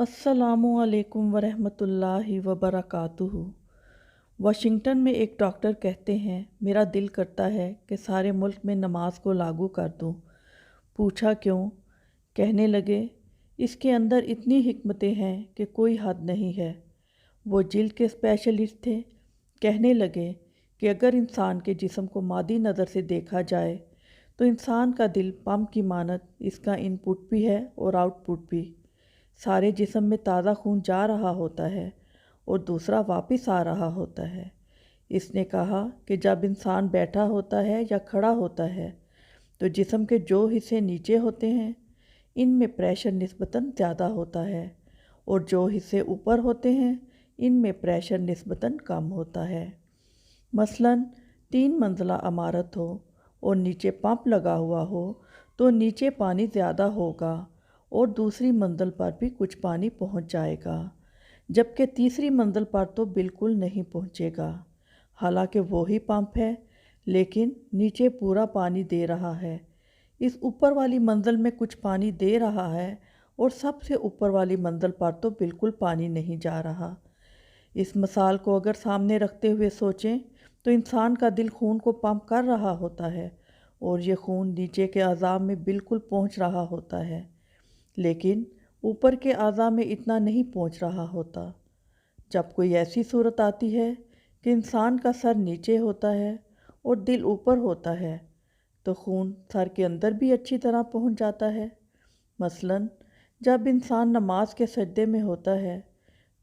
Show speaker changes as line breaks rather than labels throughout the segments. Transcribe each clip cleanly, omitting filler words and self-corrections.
अस्सलामु अलैकुम वरहमतुल्लाहि वबरकातुहू। वाशिंगटन में एक डॉक्टर कहते हैं, मेरा दिल करता है कि सारे मुल्क में नमाज को लागू कर दूं। पूछा क्यों? कहने लगे, इसके अंदर इतनी हिकमतें हैं कि कोई हद नहीं है। वो जिल्द के स्पेशलिस्ट थे। कहने लगे कि अगर इंसान के जिस्म को मादी नज़र से देखा जाए तो इंसान का दिल पंप की मानत इसका इनपुट भी है और आउटपुट भी। सारे जिस्म में ताज़ा खून जा रहा होता है और दूसरा वापस आ रहा होता है। इसने कहा कि जब इंसान बैठा होता है या खड़ा होता है तो जिस्म के जो हिस्से नीचे होते हैं इनमें प्रेशर निस्बतन ज़्यादा होता है और जो हिस्से ऊपर होते हैं इनमें प्रेशर निस्बतन कम होता है। मसलन 3 मंजिला इमारत हो और नीचे पंप लगा हुआ हो तो नीचे पानी ज़्यादा होगा और दूसरी मंजिल पर भी कुछ पानी पहुंच जाएगा, जबकि तीसरी मंजिल पर तो बिल्कुल नहीं पहुंचेगा। हालांकि वही पंप है लेकिन नीचे पूरा पानी दे रहा है। इस ऊपर वाली मंजिल में कुछ पानी दे रहा है और सबसे ऊपर वाली मंजिल पर तो बिल्कुल पानी नहीं जा रहा। इस मिसाल को अगर सामने रखते हुए सोचें तो इंसान का दिल खून को पंप कर रहा होता है और ये खून नीचे के अज़ा में बिल्कुल पहुंच रहा होता है, लेकिन ऊपर के अज़ा में इतना नहीं पहुंच रहा होता। जब कोई ऐसी सूरत आती है कि इंसान का सर नीचे होता है और दिल ऊपर होता है तो खून सर के अंदर भी अच्छी तरह पहुंच जाता है। मसलन जब इंसान नमाज के सजदे में होता है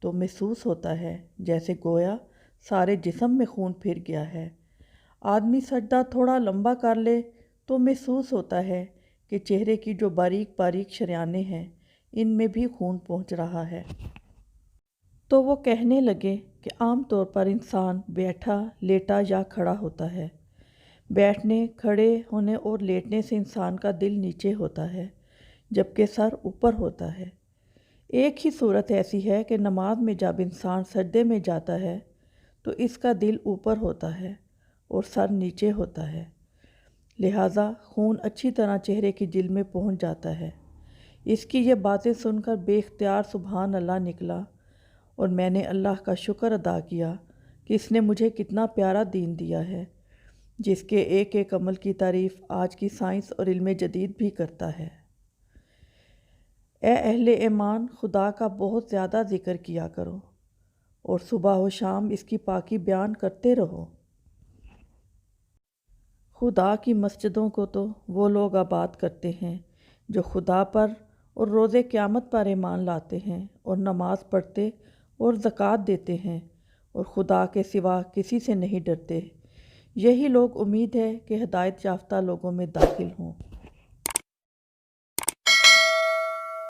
तो महसूस होता है जैसे गोया सारे जिस्म में खून फिर गया है। आदमी सजदा थोड़ा लंबा कर ले तो महसूस होता है कि चेहरे की जो बारीक बारीक शरियानें हैं इनमें भी खून पहुंच रहा है। तो वो कहने लगे कि आम तौर पर इंसान बैठा, लेटा या खड़ा होता है। बैठने, खड़े होने और लेटने से इंसान का दिल नीचे होता है जबकि सर ऊपर होता है। एक ही सूरत ऐसी है कि नमाज में जब इंसान सजदे में जाता है तो इसका दिल ऊपर होता है और सर नीचे होता है, लिहाजा खून अच्छी तरह चेहरे की जिल्द में पहुंच जाता है। इसकी ये बातें सुनकर बेख्तियार सुबहान अल्लाह निकला और मैंने अल्लाह का शुक्र अदा किया कि इसने मुझे कितना प्यारा दीन दिया है, जिसके एक एक अमल की तारीफ़ आज की साइंस और इल्म जदीद भी करता है। ए अहले ईमान, खुदा का बहुत ज़्यादा ज़िक्र किया करो और सुबह व शाम इसकी पाकी बयान करते रहो। खुदा की मस्जिदों को तो वो लोग आबाद करते हैं जो खुदा पर और रोज़े क़यामत पर ईमान लाते हैं और नमाज पढ़ते और ज़कात देते हैं और खुदा के सिवा किसी से नहीं डरते। यही लोग उम्मीद है कि हिदायत याफ्ता लोगों में दाखिल हों।